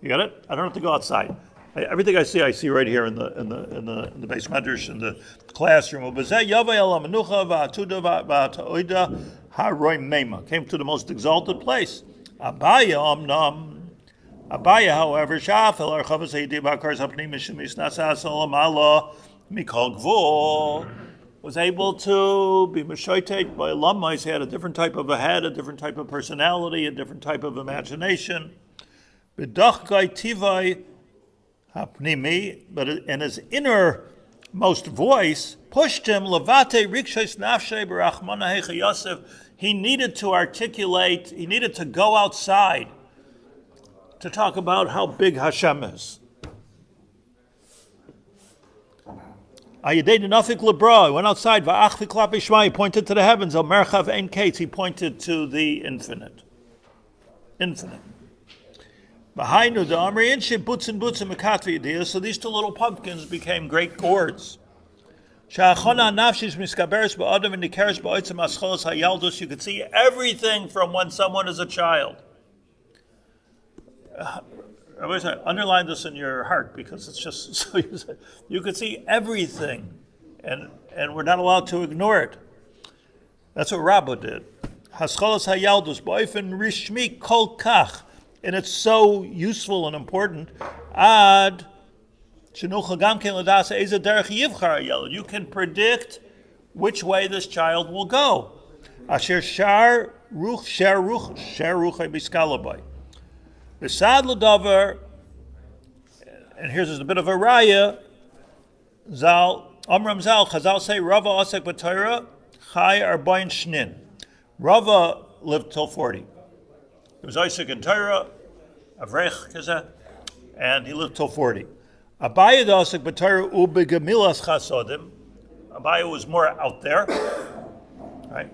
You got it? I don't have to go outside. Everything I see right here in the base medrash, in the classroom. Came to the most exalted place. Abaya, however, was able to be meshoitet by lamais. He had a different type of a head, a different type of personality, a different type of imagination. B'dachkai tivai hapnimi, but in his innermost voice, pushed him levate rikshes nafshe barachmana hecha Yosef. He needed to articulate. He needed to go outside to talk about how big Hashem is. He went outside. He pointed to the heavens. He pointed to the infinite. Infinite. So these two little pumpkins became great gourds. You could see everything from when someone is a child. I wish I underline this in your heart because it's just so you could see everything, and we're not allowed to ignore it. That's what Rabba did. Hascholas hayaldus ba'ofen rishmi kol kach, and it's so useful and important. Ad shenucha gam ken ladas eza derech yivchar hayeld. You can predict which way this child will go. Asher shar ruch biskalabai. Besad l'davar, and here's a bit of a raya. Zal Amram Zal Chazal say Rava Osek B'Torah Chai Arbain Shnin. Rava lived till 40. He was Isaac in Torah, Avrech Kazeh, and he lived till 40. Abaye Osek B'Torah Ubegamilas Chasodim. Abaye was more out there, right?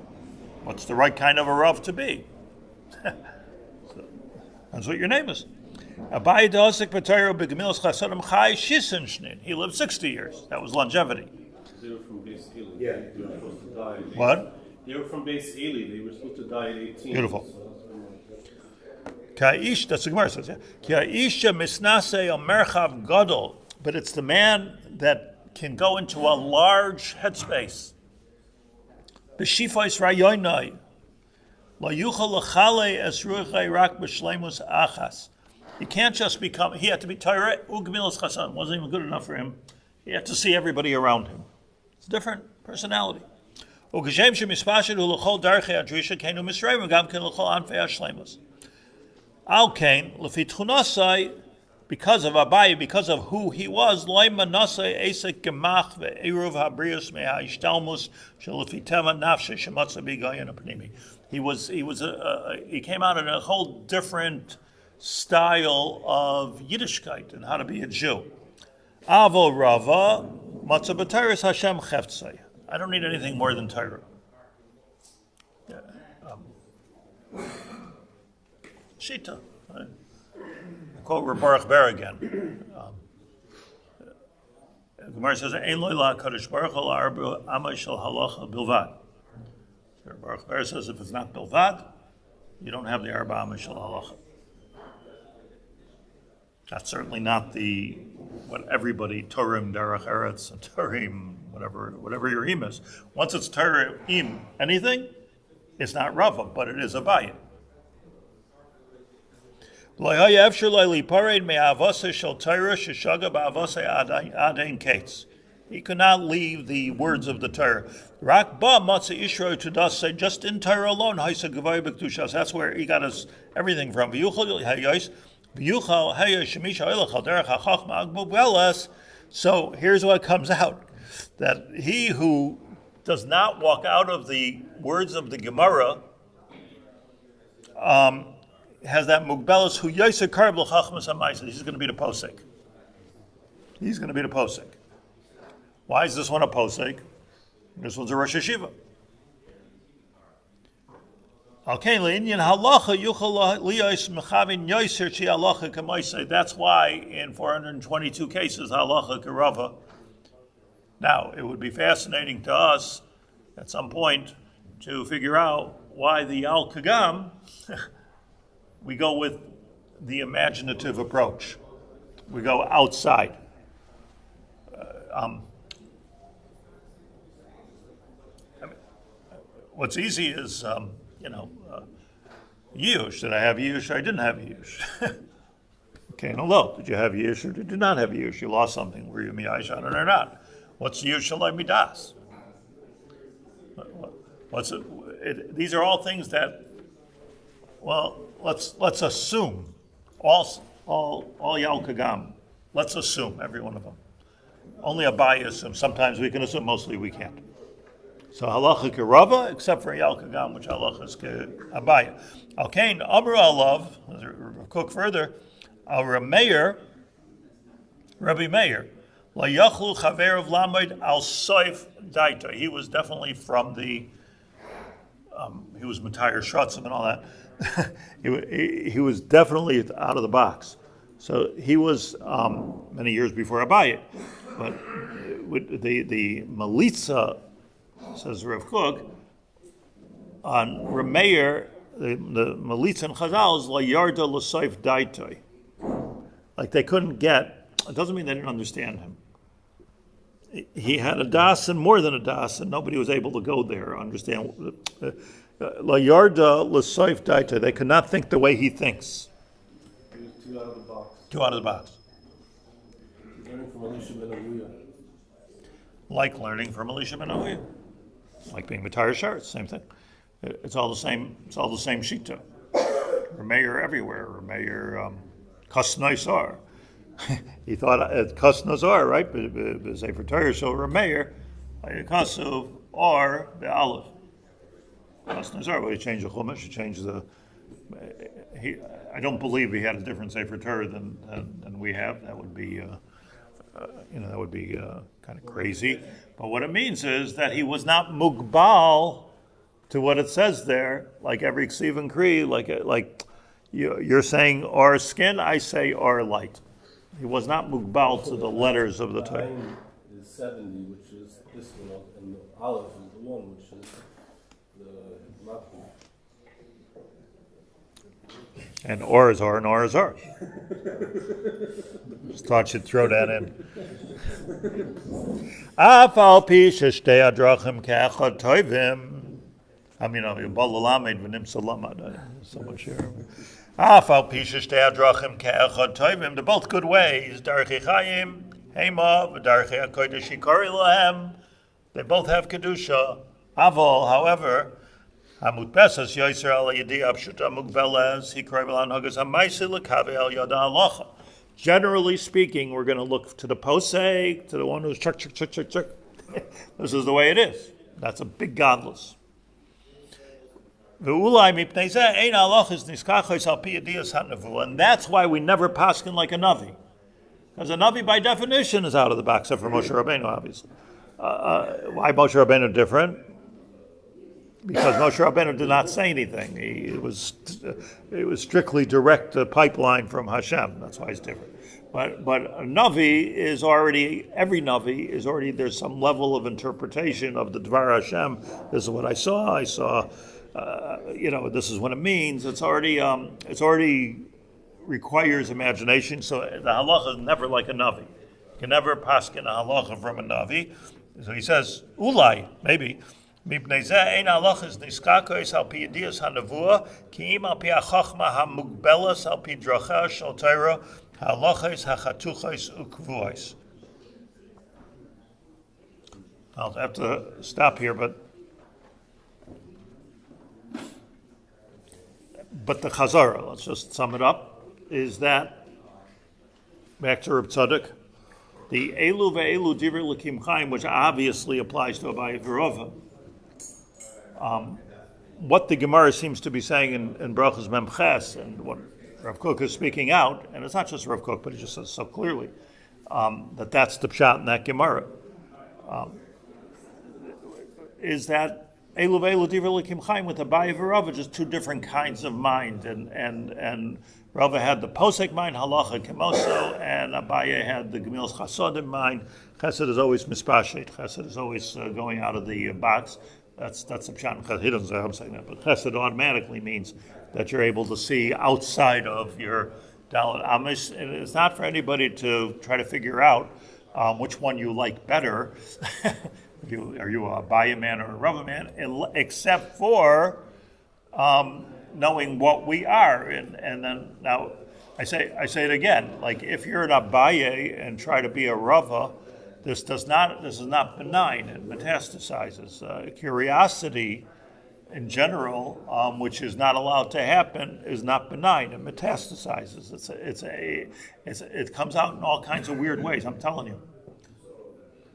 What's the right kind of a Rav to be? That's what your name is. He lived 60 years. That was longevity. They were from Beis Eli. Yeah. They were supposed to die. What? They were from Beis Eli. They were supposed to die at 18. Beautiful. So that's the Gemara says, yeah. But it's the man that can go into a large headspace. B'shifais rayoynai. He can't just become, he had to be Torah, Ugmilas Chasan. Wasn't even good enough for him. He had to see everybody around him. It's a different personality. Al-Kain, because of Abaye, because of who he was, he came out in a whole different style of Yiddishkeit and how to be a Jew. Avo Rava, Matzah B'Teiros Hashem Cheftzei. I don't need anything more than Torah. Shita. I quote Rabbi Ber again. Gemara says, "Ein lo la Kadosh Baruch Hu la'arba amay shel halacha bilvad." Baruch Ber says, if it's not bilvad, you don't have the arba amay shel halacha. That's certainly not what everybody Turim derech eretz and Turim whatever your im is. Once it's Turim anything, it's not Rava, but it is a bayit. He could not leave the words of the Torah. Just in Torah alone, that's where he got his everything from. So here's what comes out, that he who does not walk out of the words of the Gemara has that mugbelas who yaisa karb l'chachmas ha'maisa. He's going to be the posek. He's going to be the posek. Why is this one a posek? This one's a Rosh Hashiva. That's why in 422 cases halacha kerava. Now it would be fascinating to us at some point to figure out why the al kagam. We go with the imaginative approach. We go outside. What's easy is, Yush. Did I have Yush or I didn't have Yush? Okay, no, low. Did you have Yush or did you not have Yush? You lost something. Were you Miyash on it or not? What's Yush Shalai Midas? These are all things that, well, let's assume, all Yal Kagam, let's assume, every one of them. Only Abaye assumes. Sometimes we can assume, mostly we can't. So halacha kerava, except for Yal Kagam, which halacha is Abaye. Alkain, Amr Alav, cook further, Rabbi Meir, La Yachlu Chaver of Lamed Al Soif Daita. He was definitely from the, he was Matayr Shrotzim and all that. he was definitely out of the box. So he was many years before Abaye. But with the Melitza, says Rav Kook, on Rameir, the Melitza and Chazal is La Yarda L'Soif Daitoi. Like they couldn't get, it doesn't mean they didn't understand him. He had a das and more than a das, and nobody was able to go there, understand. La Yarda L'Soif Daitoi. They could not think the way he thinks. He was too out of the box. Too out of the box. Learning from Elisha ben Avuya. Like learning from Elisha ben Avuya. Like being Matayr Sharetz, same thing. It's all the same. It's all the same shita. Rameir everywhere. Rameir Kasnaisar. He thought Kasnazar, right? But Sefer Torah so Rameir Kasu or the Aleph. Kasnazar. But he changed the Chumash. He changed the. I don't believe he had a different Sefer Torah than we have. That would be. That would be kind of crazy. But what it means is that he was not mugbal to what it says there, like every ksiv and kri, like you're saying our skin, I say our light. He was not mugbal to the letters of the Torah. Hakohen is 70, which is this one, and the Aleph is the one, which is the Makbul. And or is or and or is or. Just thought you'd throw that in. Afal pi sheshtei adrachim ke'echad toivim. I mean, Balalamed v'nim salamad. So much here. Afal pi sheshtei adrachim ke'echad toivim. They're both good ways. Darchei Chayim, Hema, v'darchei HaKodesh Yikari Lahem. They both have kedusha. Aval, however, Hamut Pesas Yoiser Al Yadi Abshuta Mugbeles Hikra B'Lan Hagas Hamaisi L'Kave Al Yada Alocha. Generally speaking, we're going to look to the posek, to the one who's chuck. This is the way it is. That's a big godless. And that's why we never paskin like a navi, because a navi by definition is out of the box, except for Moshe Rabbeinu, obviously. Why Moshe Rabbeinu different? Because Moshe Rabbeinu did not say anything. It was strictly direct pipeline from Hashem. That's why it's different. But a Navi is already, every Navi is already, there's some level of interpretation of the Dvar Hashem. This is what I saw. This is what it means. It's already requires imagination. So the halacha is never like a Navi. You can never paskin a halacha from a Navi. So he says, ulai, maybe. מפני זה אין הלוכס נזקקוס על פי ידיעס הנבואה, כי אם על פי החוכמה המוגבלס על פי דרכיה של תורה, הלוכס החתוכס וקבועס. I'll have to stop here, but the Chazara, let's just sum it up, is that, back to Reb Tzadok, the Elu ve'elu divrei l'kim Chaim, which obviously applies to Abaye v'Rava, what the Gemara seems to be saying in Brachos Memches, and what Rav Kook is speaking out, and it's not just Rav Kook, but he just says so clearly, that's the pshat in that Gemara, is that Elu ve'elu divrei l'kim Chaim with Abaye v'Rava, just two different kinds of mind, and Rava had the posek mind, halacha kemoso, and Abaye had the Gemilas Chasodim mind. Chesed is always mispashet. Chesed is always going out of the box. That's the pshat. He doesn't say I'm saying that, but chesed automatically means that you're able to see outside of your dalet amish. And it's not for anybody to try to figure out which one you like better. Are you a Abaye man or a Rava man? Except for knowing what we are, and then now I say it again. Like if you're an Abaye and try to be a Rava, this is not benign. It metastasizes. Curiosity, in general, which is not allowed to happen, is not benign. It metastasizes. It comes out in all kinds of weird ways. I'm telling you.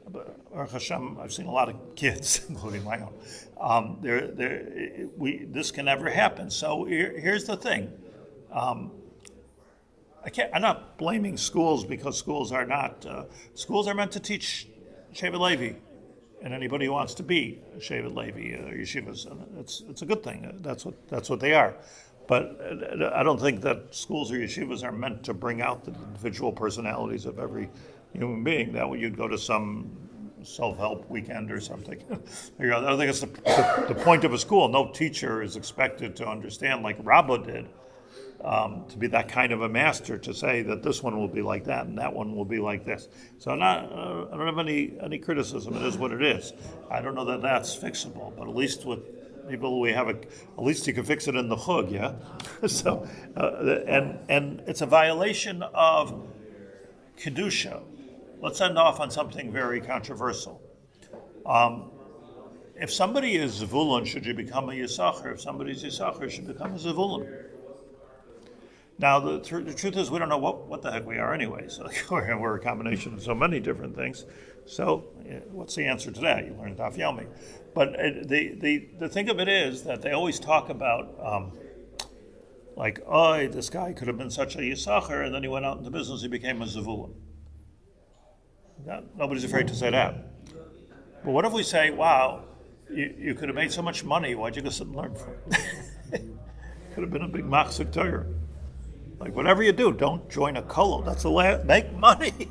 Baruch Hashem, I've seen a lot of kids, including my own. This can never happen. So here's the thing. I'm not blaming schools because schools are meant to teach Shevet Levi, and anybody who wants to be a Shevet Levi or yeshivas, it's a good thing. That's what they are. But I don't think that schools or yeshivas are meant to bring out the individual personalities of every human being. That way you'd go to some self-help weekend or something. I don't think it's the point of a school. No teacher is expected to understand, like Rabba did, to be that kind of a master, to say that this one will be like that and that one will be like this. So I don't have any criticism. It is what it is. I don't know that that's fixable, but at least with people we have, at least you can fix it in the chug, yeah? So, and it's a violation of Kedusha. Let's end off on something very controversial. If somebody is Zvulun, should you become a Yisachar? If somebody's Yisachar, should become a Zvulun. Now, the truth is, we don't know what the heck we are anyway. So we're a combination of so many different things. So what's the answer to that? You learn Daf Yomi. But the thing of it is that they always talk about, this guy could have been such a Yisachar, and then he went out into business, he became a Zvulun. Nobody's afraid to say that. But what if we say, wow, you could have made so much money, why'd you go sit and learn for it? Could have been a big machzik Torah. Like, whatever you do, don't join a kollel. That's the last. Make money.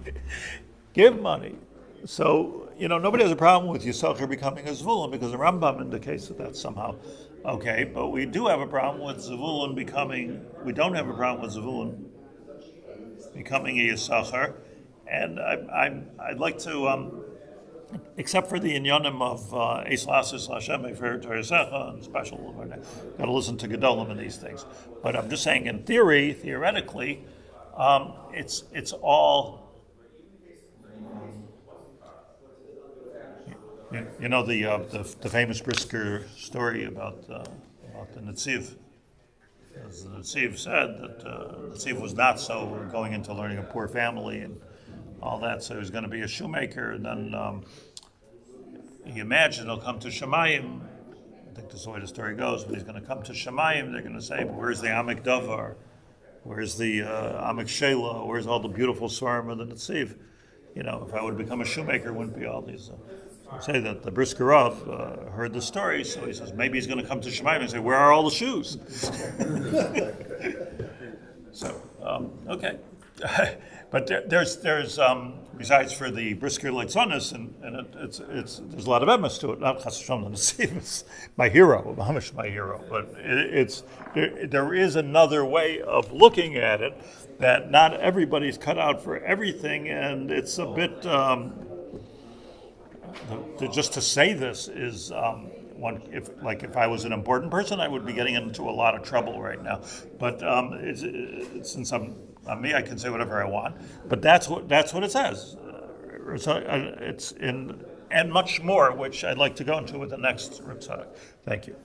Give money. So, nobody has a problem with Yisachar becoming a Zvulun, because the Rambam indicates that that's somehow okay. But we do have a problem with Zvulun we don't have a problem with Zvulun becoming a Yisachar. And I'd like to, except for the inyanim of Eis Lasis Hashem Efer Torah and special, got to listen to Gedolim and these things. But I'm just saying, in theoretically, it's all. The famous Brisker story about the Netziv. As the Netziv said that Netziv was not so going into learning a poor family and all that, so he was going to be a shoemaker, and then you imagine he'll come to Shemayim. I think that's the way the story goes, but he's going to come to Shemayim. They're going to say, where's the Amek Davar? Where's the Amek Shela? Where's all the beautiful Svarim of the Netziv? If I would become a shoemaker, it wouldn't be all these. Say that the Brisker Rav heard the story, so he says, maybe he's going to come to Shemayim and say, where are all the shoes? So, okay. But there's besides for the Brisker Leitzonis, and there's a lot of emes to it. Not Chas V'Shalom Netziv is my hero, Mahamish my hero, but there is another way of looking at it, that not everybody's cut out for everything, and it's a bit just to say this is if I was an important person, I would be getting into a lot of trouble right now. But since I'm me, I can say whatever I want. But that's what it says. It's in and much more, which I'd like to go into with the next Reb Tzadok. Thank you.